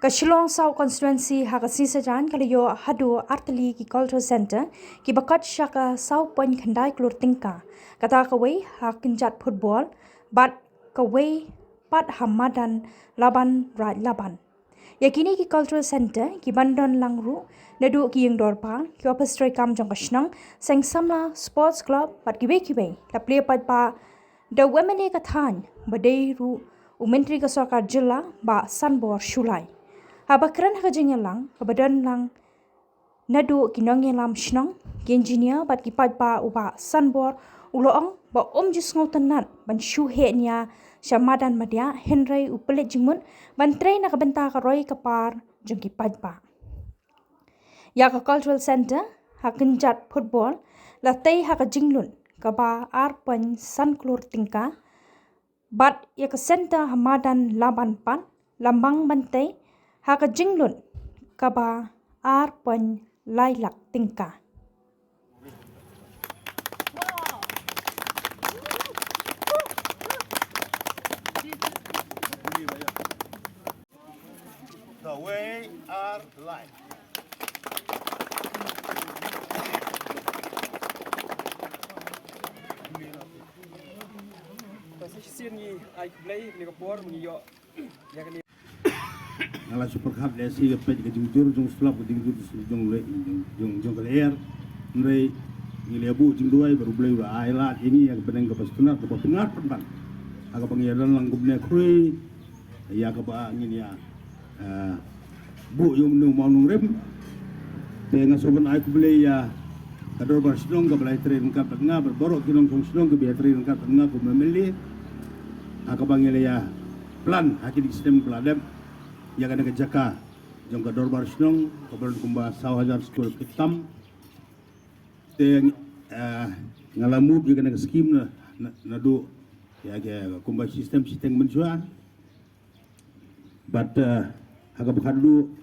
Ka Shillong South Constituency haka sisajan kalayo hadu artali ki cultural center ki bakat shaka South Point khandai klur tingka kata kawai hakinjat football bat kawai pat hamadan laban right laban yakini ki cultural center ki bandon langru nadu ki yang dorpa ki orchestra kam jong kashnang sang samla sports club bat kibe la play pat pa the women ka than badai ru umentri ka sarkar jilla ba sanbor shulai Habakran lang, kabadan lang nadu kinong lam shnong, ki engineer bat ki pa uba sanbor uloong ba jis ngotanan ban shuhe niya syamadan madya Henry upelet jingmun ban train na kabenta ka roy kapar jong ki pa. Ya ka cultural center hakinjat football latay haka jinglun kaba arpan sanklur tingka bat ya ka center hamadan laban pan lambang bantai haka jinglun kaba arpan lailak tingka. The way our life. Ngala super cup le si ke pej ke jujur jung slap ke jung jung le jung ke air nrei ngile bu jung duai baru beli ba aila ini yang peneng ke pastuna ke pengat pentan aga pangiran lang gubne krui ya ke ba ngini ya bu yung nu mau nung rem te ngasoban ai ku beli ya kador bar snong ke belai train ka tengah berborok kinong jung snong ke biar train ka tengah ku memeli aga bangile ya plan haki di sistem peladem yang ada kejaka jong ka dorbar snong kabaran kumba sawajar school kitam te ngalamu juga na skim na do ya ke kumba sistem mensua but haga bakadu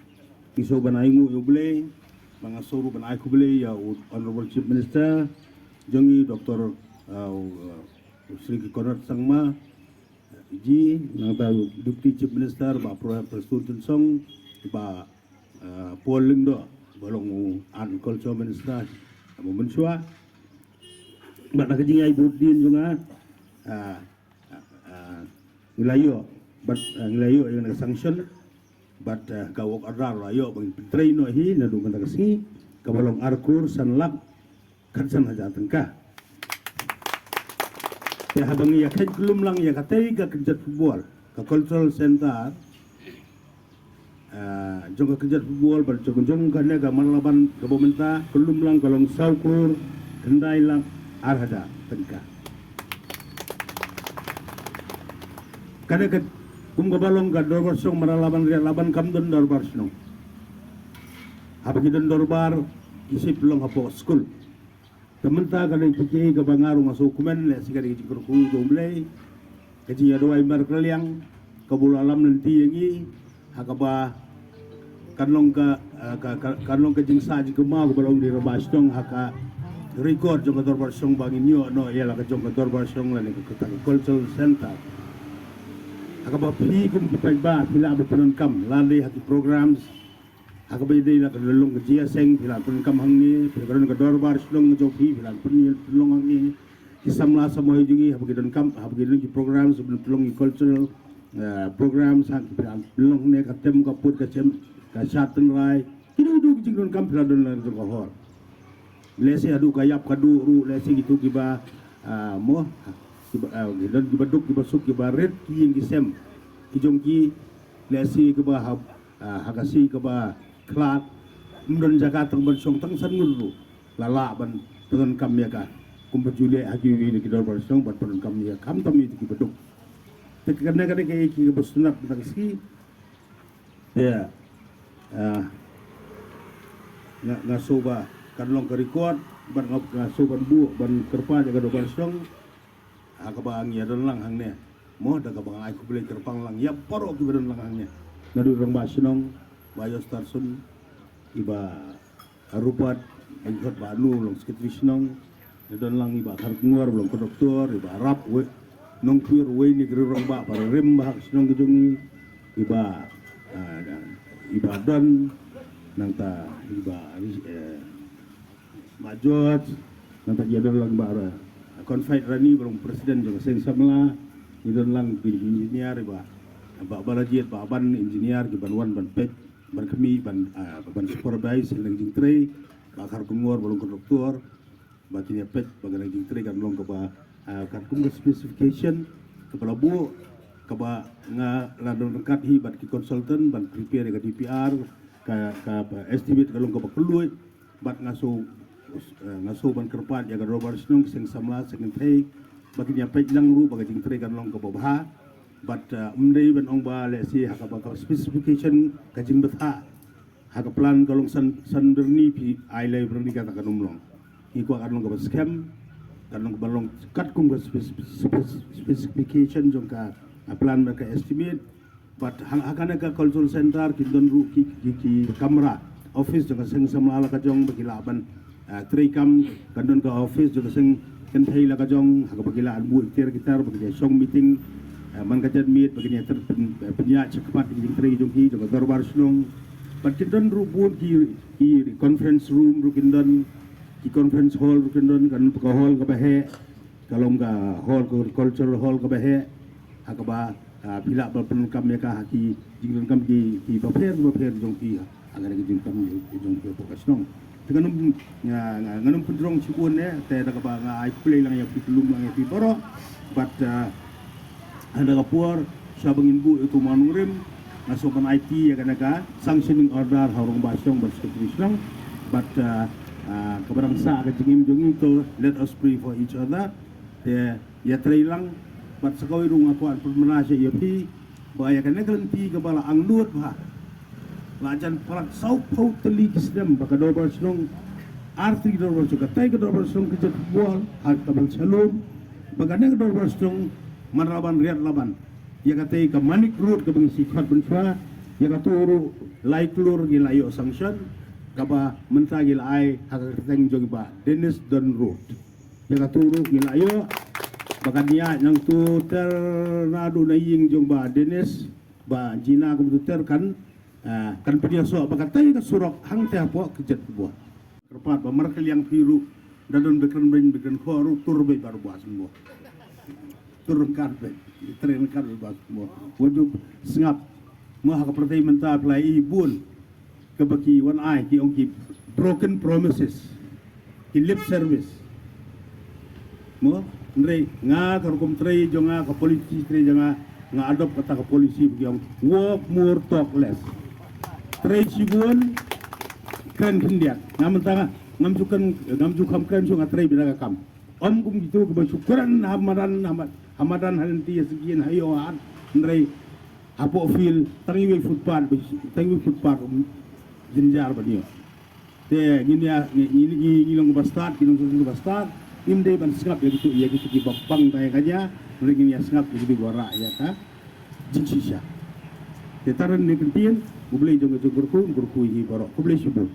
iso banaingu yuble mangasuru banai kubule ya honorable chief minister jongi dr Sri Konrad Sangma ji nangta deputy chief minister ba Preston Song ba Paul Lindo bolong agriculture minister mo mensua ba nakajing ay budin junga nglayo but nglayo yung nag-sanction but kawok adar ayo bang traino hi na dungan kasi kabalong arkur sanlak kadsan hajatan ka ya habang ya kay kulum lang ya katay ka kejat football ka cultural center jong ka kejat football bar jong kana ga manlaban ka bomenta kulum lang kalong saukur kendai lang arhada tengka kana ka kum gabalong ka dorbar song maralaban ria laban kamdon dorbar song habang idon dorbar isip long hapo school Tementah kalau ikut ke bangaru masuk kumen le sekali ikut kurung jomble kaji ya doa imbar keliang kabul alam nanti yangi hakaba kanlong ka jingsa ji kema balong di rebas dong haka record jong dorbar song bangin yo no ya la ka jong dorbar song la ni ka cultural center hakaba pi kum pai ba pila ba penon kam lali haki programs Aku berdiri nak lelong kerja seng, bilang pun kamhang ni, bilang ke dorbar selong joki, bilang pun lelong ni, kisamlah semua hijungi, aku gidan kam, aku gidan ki program sebelum lelong cultural program, sang bilang lelong ni katem kaput kacem, kasatan rai, hidup jingkron kam bilang don jong kahor. Lesi adu kayap kadu ru lesi gitu kiba mo, gidan kiba duk kiba suk kiba red ki yang kisem, kijongki lesi kiba hakasi kiba Klat, kemudian Jakarta bersong tengsan dulu, lala ban dengan kami ya kumpulile hagi ini kita bersong ban dengan kami ya kam kami itu beduk. Karena kayak iki bersunat tentang si, ya, ngasoba kan long kerikot ban ngasoban bu ban kerpa jaga do bersong, akabang ya don lang hangnya, mau dah kabang aku beli kerpang lang ya porok kita don lang hangnya, nadu orang basunong. Bayo Starsun iba harupat ikut banu long skitrisnong dan lang iba harknuar belum ke doktor iba rap we nong pir we ni gerong ba para rem bahak sinong gejungi iba Ibadan nanta iba majot nanta jadon lang bara confide rani belum presiden juga seng samla jadon lang engineer iba balajiat ban engineer ki banwan ban pet ban kemi ban supervise lang jing tre bakar kumur belum ke doktor bakinya pet bagan jing tre kan long ke kan kum specification kepala bu kaba nga ladon dekat hi bat ki consultant ban prepare ke DPR ka estimate kalong ka bakuluy bat ngaso ban kerpat ya ga robar snung sing samla sing thai bakinya pej lang ru baga jing tre kan long ka babha bat umdei ban ong ba le si ha ka specification ka jing betha ha ka plan kalong sanderni pi ai library ka ka numlong ki ko kan long ka scam kan long balong kat kum ka specification jong ka plan mereka estimate but hakana ka cultural center kindon ru ki kamera office juga seng samala ka jong bagilaban trikam kandon ka office juga seng kenthai la ka jong hak bagila bu iktir gitar bagi song meeting man ka jad meet bagi ter penya cepat di tri jong ki juga darbar slong but kindon ru bu ki conference room ru kindon ki conference hall ru kindon kan ka hall ka bahe kalom ka hall cultural hall ka bahe hakaba bila berpenkam mereka haki jingkam kam ki baper jong ki agar ki jingkam jong ki fokus nong dengan nganum pendrong cibun ne te daga ba nga ai play lang ya pitulum lang ya piporo but anda kapur sabangin bu itu manurim nasoban IT ya kanaka sanctioning order harong basyong bersekretari nong but kabarang sa ka jingim jong itu let us pray for each other te ya trailang bat sakawi rung akuan permenasya ya pi bahaya kan negelenti kepala ang lut ha lajan parak sau pau teli kisdem baka dobar snong arti dobar suka tai ke dobar snong ke bual hak tabal salum baka ne dobar snong maraban riat laban ya katai ke manik road ke bang sikhat benfa ya katuru lai klur gi layo sanction kaba mentagil ai hak teng jong ba Dennis Don Road ya katuru gi layo bakan dia yang tu ternadu na ying jong ba Dennis ba Jina komputer kan kan pedia so bakan tay ka surok hang te apo kejet buat kerpat ba markel yang biru dadon beken khoru turbe baru buat semua turun karbe tren karbe buat semua wajib sengap mah ka pertai menta play ibun kebaki one eye ki ongki broken promises ki lip service mo Ndrei nga karukum trei jonga ka polisi trei jonga nga adop kata ka polisi biang walk more talk less trei sibun kan kendiak ngamentanga ngamjukam kan so nga trei binaga kam om kum gitu ke bersyukuran hamadan halenti sekian hayo an ndrei apo fil tangi footpath jinjar banio te gini ya ini long bastard imde ban sengap ya gitu ki babang tay kaja lagi ya sengap gitu gora ya ka jinsisha te taran ne kentin ublei jong gurku hi borok ublei subuh